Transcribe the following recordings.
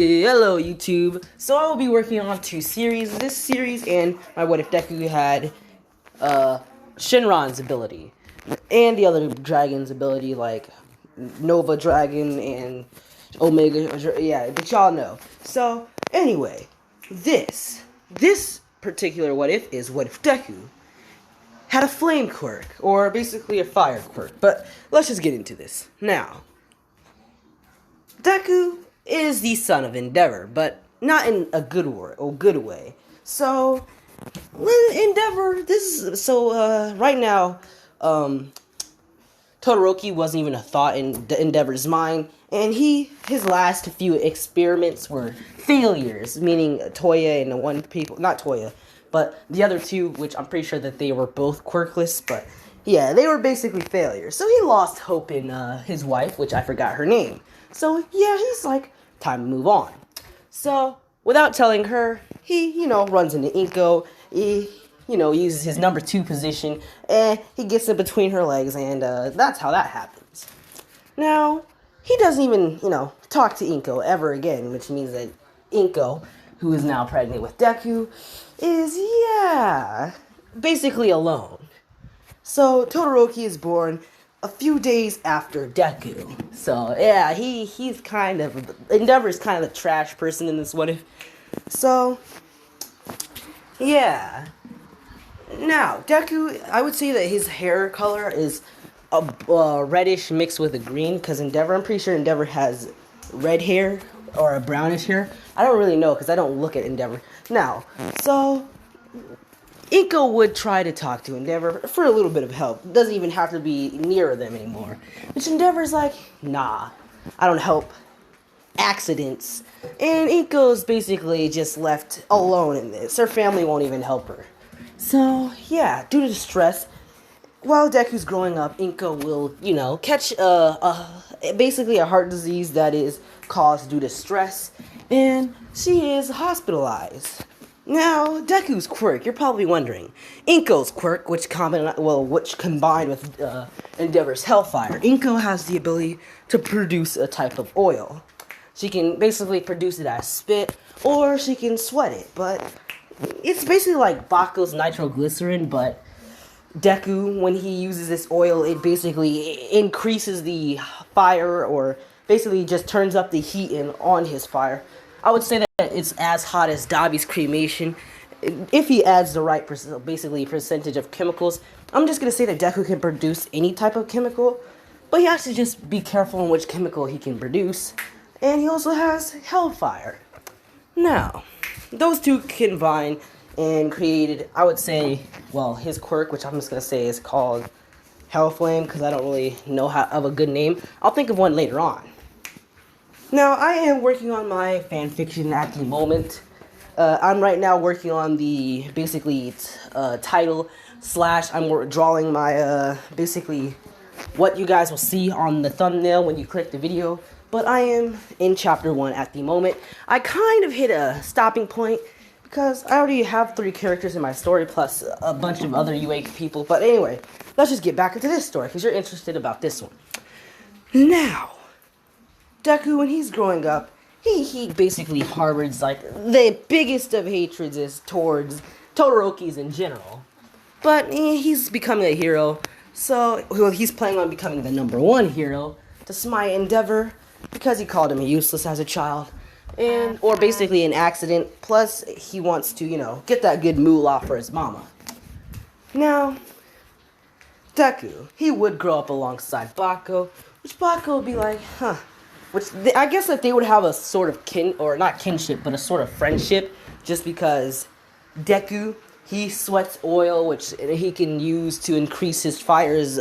Hello YouTube. So I will be working on two series. This series and my What If Deku had Shinron's ability. And the other dragon's ability like Nova Dragon and Omega, yeah, but y'all know. So anyway, this particular What If is What If Deku had a flame quirk, or basically a fire quirk. But let's just get into this. Now, Deku is the son of Endeavor, but not in a good way. So, Endeavor, right now, Todoroki wasn't even a thought in Endeavor's mind, and his last few experiments were failures, meaning Toya and not Toya, but the other two, which I'm pretty sure that they were both quirkless, but yeah, they were basically failures. So he lost hope in his wife, which I forgot her name. So yeah, he's like, time to move on. So without telling her, he runs into Inko. He uses his number 2 position, and he gets in between her legs, and that's how that happens. Now he doesn't even talk to Inko ever again, which means that Inko, who is now pregnant with Deku, is basically alone. So Todoroki is born a few days after Deku. So yeah, Endeavor's kind of the trash person in this What If. So yeah. Now Deku, I would say that his hair color is a reddish mixed with a green, because I'm pretty sure Endeavor has red hair or a brownish hair. I don't really know because I don't look at Endeavor. Now, so Inko would try to talk to Endeavor for a little bit of help. Doesn't even have to be near them anymore. Which Endeavor's like, nah, I don't help accidents. And Inko's basically just left alone in this. Her family won't even help her. So, yeah, due to stress, while Deku's growing up, Inko will, catch basically a heart disease that is caused due to stress. And she is hospitalized. Now, Deku's quirk, you're probably wondering. Inko's quirk, which combined with Endeavor's Hellfire. Inko has the ability to produce a type of oil. She can basically produce it as spit, or she can sweat it. But it's basically like Baku's nitroglycerin, but Deku, when he uses this oil, it basically increases the fire, or basically just turns up the heat on his fire. I would say that it's as hot as Dabi's cremation if he adds the right percentage of chemicals. I'm just going to say that Deku can produce any type of chemical, but he has to just be careful on which chemical he can produce. And he also has Hellfire. Now, those two combined and created, I would say, his quirk, which I'm just going to say is called Hellflame, because I don't really know of a good name. I'll think of one later on. Now, I am working on my fanfiction at the moment. I'm right now working on the, title / I'm drawing my, what you guys will see on the thumbnail when you click the video. But I am in chapter 1 at the moment. I kind of hit a stopping point, because I already have 3 characters in my story, plus a bunch of other UA people. But anyway, let's just get back into this story, because you're interested about this one. Now, Deku, when he's growing up, he basically harbors, the biggest of hatreds is towards Todoroki's in general. But he's becoming a hero, so he's planning on becoming the number 1 hero to smite Endeavor, because he called him useless as a child, or basically an accident, plus he wants to, get that good moolah for his mama. Now, Deku, he would grow up alongside Bako, which Bako would be like, I guess that they would have a sort of not kinship, but a sort of friendship, just because Deku, he sweats oil, which he can use to increase his fire's,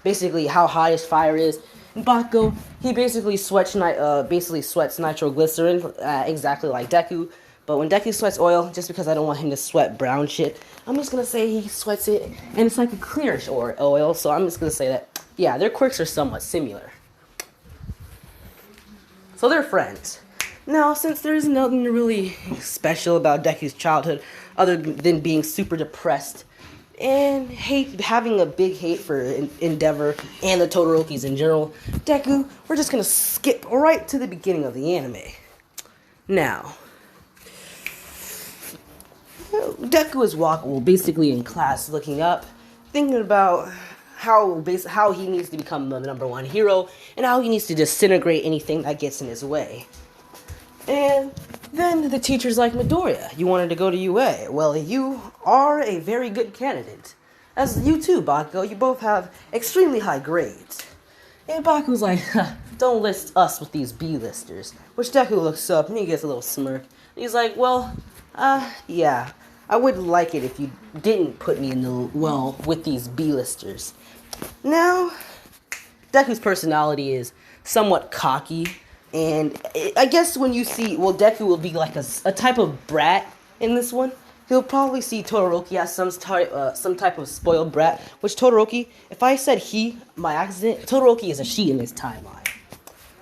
basically how hot his fire is. And Bako, he basically sweats nitroglycerin, exactly like Deku. But when Deku sweats oil, just because I don't want him to sweat brown shit, I'm just gonna say he sweats it, and it's like a clearish oil, so I'm just gonna say that, yeah, their quirks are somewhat similar. So they're friends. Now, since there's nothing really special about Deku's childhood, other than being super depressed, and having a big hate for Endeavor and the Todorokis in general, Deku, we're just gonna skip right to the beginning of the anime. Now, Deku is basically in class, looking up, thinking about how he needs to become the #1 hero, and how he needs to disintegrate anything that gets in his way. And then the teacher's like, Midoriya, you wanted to go to UA. Well, you are a very good candidate. As you too, Bakugo, you both have extremely high grades. And Bakugo's like, don't list us with these B-listers. Which Deku looks up and he gets a little smirk. And he's like, well, yeah, I would like it if you didn't put me in with these B-listers. Now, Deku's personality is somewhat cocky. And I guess when you see, Deku will be like a type of brat in this one. He'll probably see Todoroki as some type of spoiled brat. Which Todoroki, if I said he by accident, Todoroki is a she in this timeline.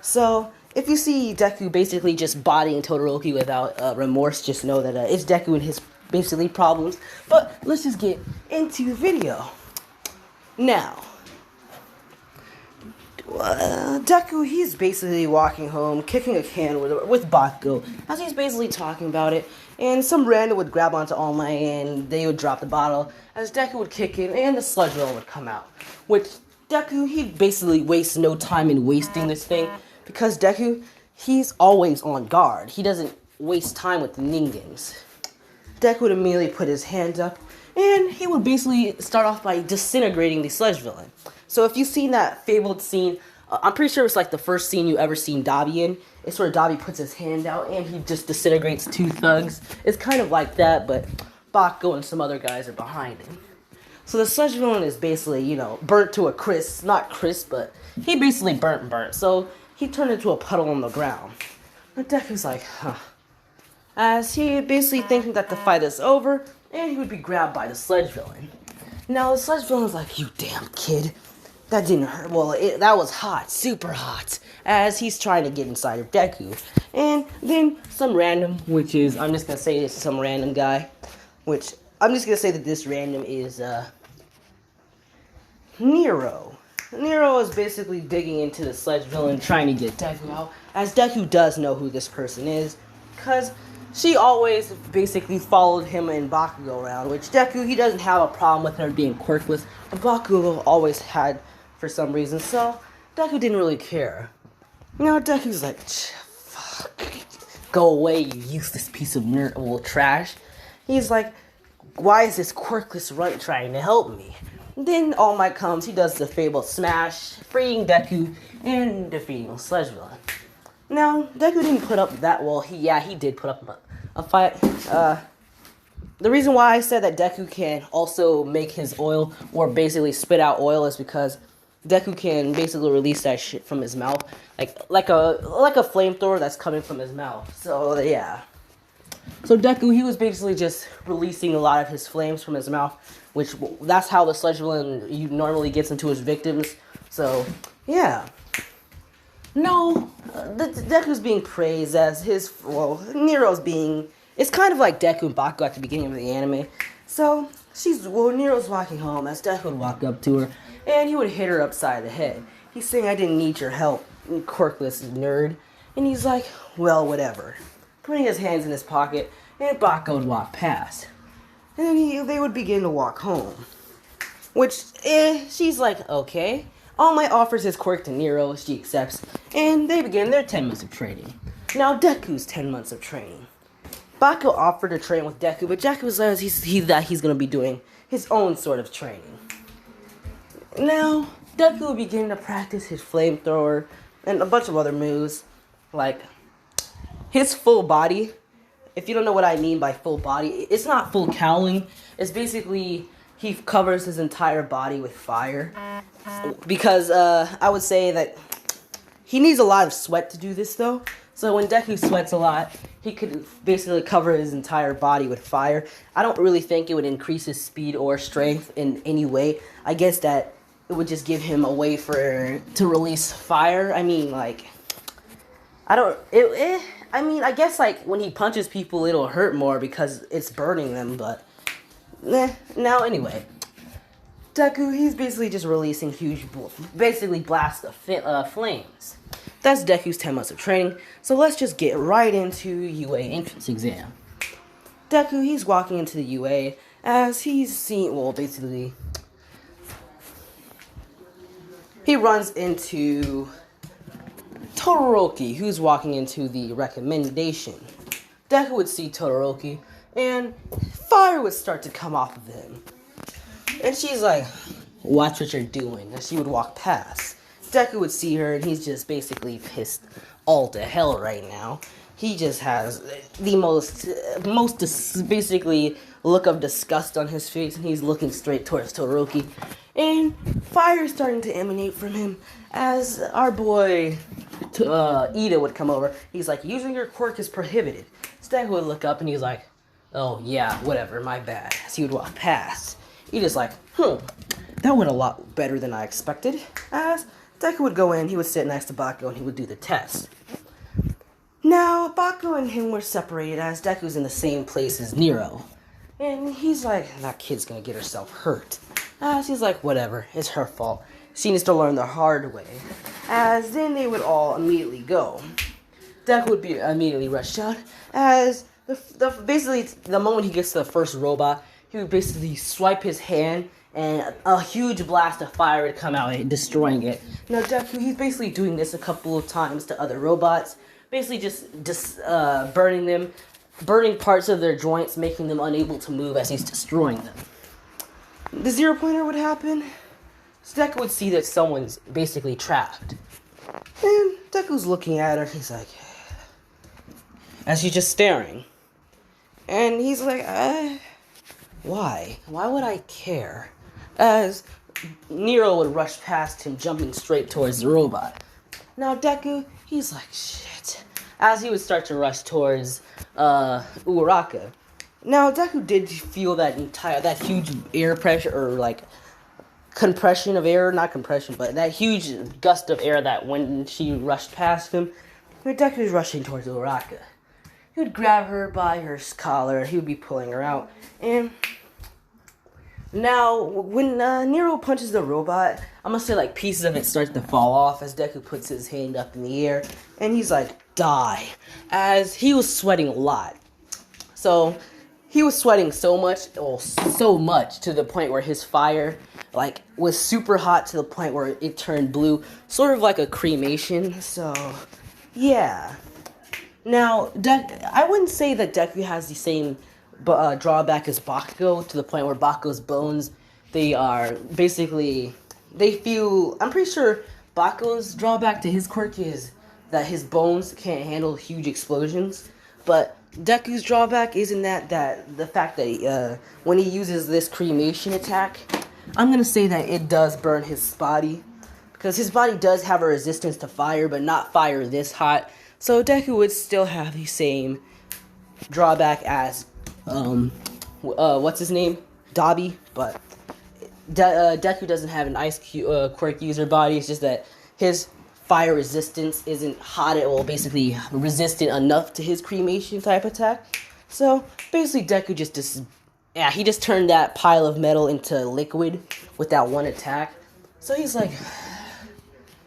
So if you see Deku basically just bodying Todoroki without remorse, just know that it's Deku and his basically problems. But let's just get into the video. Now, Deku, he's basically walking home, kicking a can with Bakugo, as he's basically talking about it, and some random would grab onto All Might and they would drop the bottle, as Deku would kick it and the sludge roll would come out. Which, Deku, he basically wastes no time in wasting this thing, because Deku, he's always on guard. He doesn't waste time with the Ningans. Deku would immediately put his hands up, and he would basically start off by disintegrating the sludge villain. So if you've seen that fabled scene, I'm pretty sure it's like the first scene you ever seen Dabi in. It's where Dabi puts his hand out and he just disintegrates 2 thugs. It's kind of like that, but Bakugo and some other guys are behind him. So the sludge villain is basically, burnt to a crisp. Not crisp, but he basically burnt. So he turned into a puddle on the ground. And Deku's like, huh. As he basically thinking that the fight is over, and he would be grabbed by the sludge villain. Now the sludge villain's like, you damn kid. That didn't hurt. Well, that was hot, super hot, as he's trying to get inside of Deku. And then some random, which is, I'm just going to say this is some random guy, which, I'm just going to say that this random is, Nero. Nero is basically digging into the sludge villain, trying to get Deku out, as Deku does know who this person is, because she always basically followed him and Bakugo around, which Deku, he doesn't have a problem with her being quirkless, but Bakugo always had for some reason, so Deku didn't really care. Now Deku's like, fuck, go away, you useless piece of trash. He's like, why is this quirkless runt trying to help me? Then All Might comes, he does the fabled smash, freeing Deku and defeating the sludge villain. Now, Deku didn't put up that well. He did put up a fight. The reason why I said that Deku can also make his oil, or basically spit out oil, is because Deku can basically release that shit from his mouth, like a flamethrower that's coming from his mouth. So yeah. So Deku, he was basically just releasing a lot of his flames from his mouth, which that's how the sludge villain normally gets into his victims. So yeah. No, Deku's being praised as Nero's being, it's kind of like Deku and Bakugo at the beginning of the anime. So, Nero's walking home as Deku would walk up to her, and he would hit her upside the head. He's saying, I didn't need your help, you quirkless nerd. And he's like, well, whatever. Putting his hands in his pocket, and Bakugo would walk past. And then they would begin to walk home. Which, she's like, okay. All Might offers his quirk to Nero, she accepts, and they begin their 10 months of training. Now, Deku's 10 months of training. Bakugo offered to train with Deku, but Deku says he's going to be doing his own sort of training. Now, Deku will begin to practice his flamethrower and a bunch of other moves, like his full body. If you don't know what I mean by full body, it's not full cowling. It's basically he covers his entire body with fire. Because I would say that he needs a lot of sweat to do this, though. So when Deku sweats a lot, he could basically cover his entire body with fire. I don't really think it would increase his speed or strength in any way. I guess that it would just give him a way to release fire. I mean, like, I guess, like, when he punches people, it'll hurt more because it's burning them, but, now, anyway. Deku, he's basically just releasing huge, basically blasts of flames. That's Deku's 10 months of training, so let's just get right into UA entrance exam. Deku, he's walking into the UA as he's seen, well, basically, he runs into Todoroki, who's walking into the recommendation. Deku would see Todoroki, and fire would start to come off of him. And she's like, watch what you're doing, as she would walk past. Deku would see her, and he's just basically pissed all to hell right now. He just has the most basically look of disgust on his face, and he's looking straight towards Todoroki. And fire is starting to emanate from him as our boy Ida would come over. He's like, using your quirk is prohibited. Deku would look up, and he's like, oh yeah, whatever, my bad. As he would walk past. Ida's like, that went a lot better than I expected. As Deku would go in, he would sit next to Bakugo, and he would do the test. Now, Bakugo and him were separated as Deku's in the same place as Nero. And he's like, that kid's gonna get herself hurt. As he's like, whatever, it's her fault. She needs to learn the hard way. As then they would all immediately go. Deku would be immediately rushed out. As basically, the moment he gets to the first robot, he would basically swipe his hand, and a huge blast of fire would come out, destroying it. Now, Deku, he's basically doing this a couple of times to other robots. Basically just burning them, burning parts of their joints, making them unable to move as he's destroying them. The 0-pointer would happen. So Deku would see that someone's basically trapped. And Deku's looking at her, he's like, as she's just staring. And he's like, why? Why would I care? As Nero would rush past him, jumping straight towards the robot. Now Deku, he's like, shit. As he would start to rush towards Uraraka. Now Deku did feel that huge air pressure, or like compression of air, not compression, but that huge gust of air that when she rushed past him. Deku was rushing towards Uraraka. He would grab her by her collar, he would be pulling her out, and now, when Nero punches the robot, I'm gonna say like pieces of it start to fall off as Deku puts his hand up in the air, and he's like, die, as he was sweating a lot. So, he was sweating so much to the point where his fire, like, was super hot to the point where it turned blue, sort of like a cremation, so, yeah. Now, I wouldn't say that Deku has the same drawback as Bakugo, to the point where Bakugo's bones, I'm pretty sure Bakugo's drawback to his quirk is that his bones can't handle huge explosions, but Deku's drawback isn't that the fact that when he uses this cremation attack, I'm gonna say that it does burn his body, because his body does have a resistance to fire, but not fire this hot, so Deku would still have the same drawback as what's his name? Dabi, but Deku doesn't have an ice quirk user body. It's just that his fire resistance isn't basically resistant enough to his cremation type attack. So basically, Deku he just turned that pile of metal into liquid with that one attack. So he's like,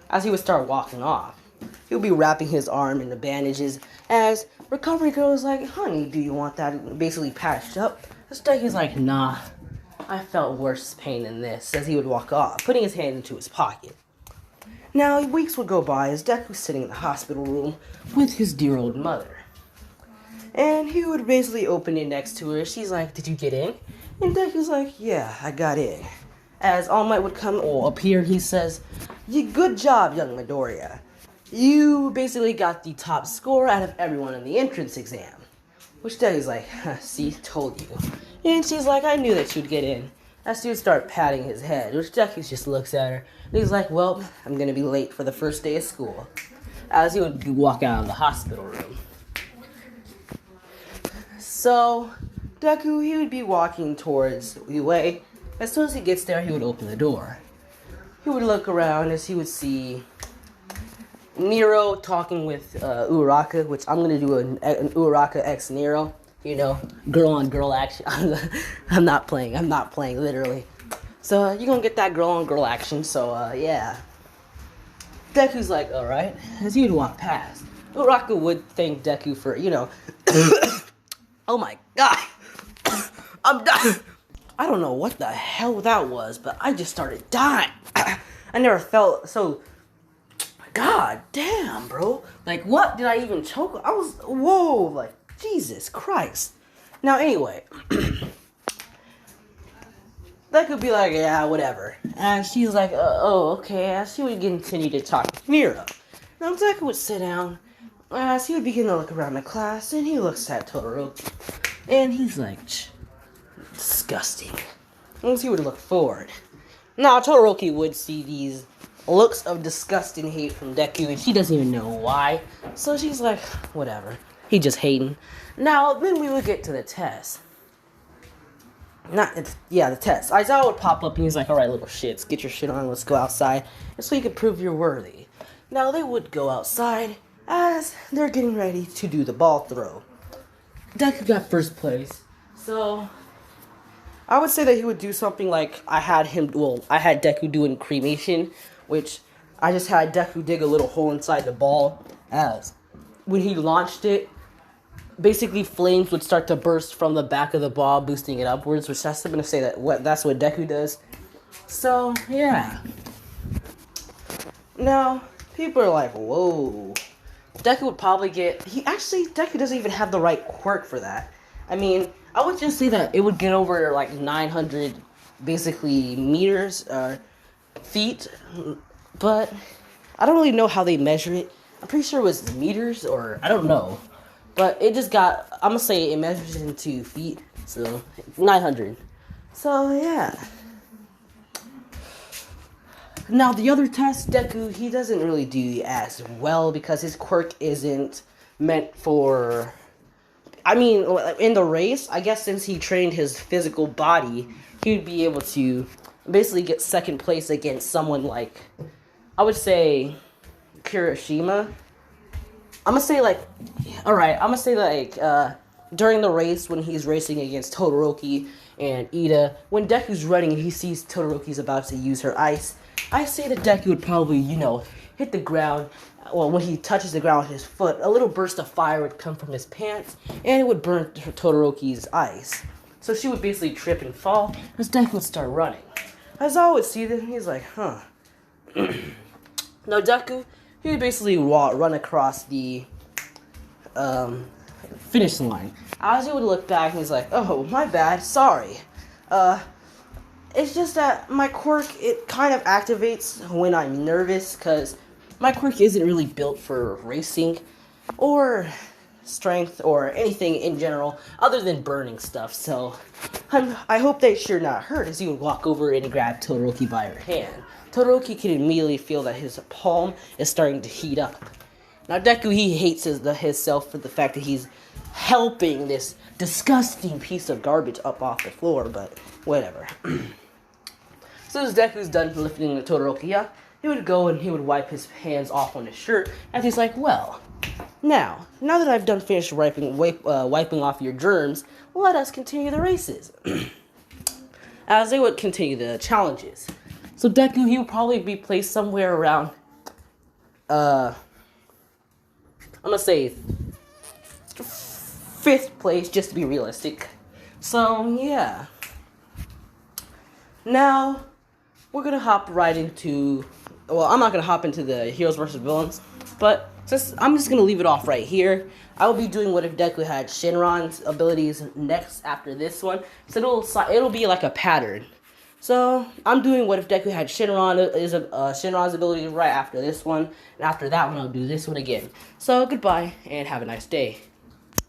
as he would start walking off, he'll be wrapping his arm in the bandages as Recovery Girl is like, honey, do you want that basically patched up? This Deku's like, nah, I felt worse pain than this, as he would walk off, putting his hand into his pocket. Now, weeks would go by as Deku's sitting in the hospital room with his dear old mother. And he would basically open it next to her. She's like, did you get in? And Deku's like, yeah, I got in. As All Might would come appear, he says, good job, young Midoriya. You basically got the top score out of everyone in the entrance exam. Which Deku's like, see, told you. And she's like, I knew that you'd get in. As she would start patting his head, which Deku just looks at her. And he's like, well, I'm gonna be late for the first day of school. As he would walk out of the hospital room. So, Deku, he would be walking towards UA. As soon as he gets there, he would open the door. He would look around as he would see Nero talking with Uraraka, which I'm gonna do an Uraraka x Nero. You know, girl on girl action. I'm not playing literally. So you're gonna get that girl on girl action. So yeah. Deku's like, alright, as you'd walk past. Uraka would thank Deku for, oh my god, I'm done. I don't know what the hell that was, but I just started dying. I never felt so, god damn, bro. Like, what did I even choke? I was, whoa, like, Jesus Christ. Now, anyway, that could be like, yeah, whatever. And she's like, oh, okay. As she would continue to talk to Nero. Now, Deku would sit down. As he would begin to look around the class, and he looks at Todoroki. And he's like, disgusting. And he would look forward. Now, Todoroki would see these looks of disgust and hate from Deku, and she doesn't even know why. So she's like, whatever. He just hating. Now, then we would get to the test. The test. Aizawa would pop up and he's like, alright, little shits, get your shit on, let's go outside. And so you can prove you're worthy. Now, they would go outside as they're getting ready to do the ball throw. Deku got first place. So, I would say that he would do something like I had Deku doing cremation, which I just had Deku dig a little hole inside the ball, as when he launched it, basically flames would start to burst from the back of the ball, boosting it upwards, which I'm going to say that's what Deku does. So, yeah. Now, people are like, whoa. Deku would probably Deku doesn't even have the right quirk for that. I mean, I would just say that it would get over like 900, basically, meters, feet, but I don't really know how they measure it. I'm pretty sure it was meters, or I don't know. But it just got, I'm going to say it measures into feet, so 900. So, yeah. Now, the other test, Deku, he doesn't really do as well because his quirk isn't meant for, I mean, in the race, I guess since he trained his physical body, he would be able to basically get second place against someone like, I would say, Kirishima. During the race when he's racing against Todoroki and Ida, when Deku's running and he sees Todoroki's about to use her ice, I say that Deku would probably, hit the ground. Well, when he touches the ground with his foot, a little burst of fire would come from his pants, and it would burn Todoroki's ice. So she would basically trip and fall, as Deku would start running. Aizawa would see this, and he's like, huh. Now, Deku, he would basically run across the finish line. As he would look back, and he's like, oh, my bad, sorry. It's just that my quirk, it kind of activates when I'm nervous, because my quirk isn't really built for racing, or strength, or anything in general, other than burning stuff, so I hope that you're not hurt, as he would walk over and grab Todoroki by her hand. Todoroki can immediately feel that his palm is starting to heat up. Now, Deku, he hates himself for the fact that he's helping this disgusting piece of garbage up off the floor, but whatever. As soon as Deku's done lifting the Todoroki up, he would go and he would wipe his hands off on his shirt, and he's like, well, now that I've done finished wiping off your germs, let us continue the races. As they would continue the challenges. So Deku, he would probably be placed somewhere around, I'm gonna say 5th place, just to be realistic. So, yeah. Now, we're gonna hop right into, well, I'm not gonna hop into the heroes versus villains, but I'm just gonna leave it off right here. I will be doing what if Deku had Shinron's abilities next after this one, so it'll be like a pattern. So, I'm doing what if Deku had Shinron's abilities right after this one, and after that one I'll do this one again. So, goodbye, and have a nice day.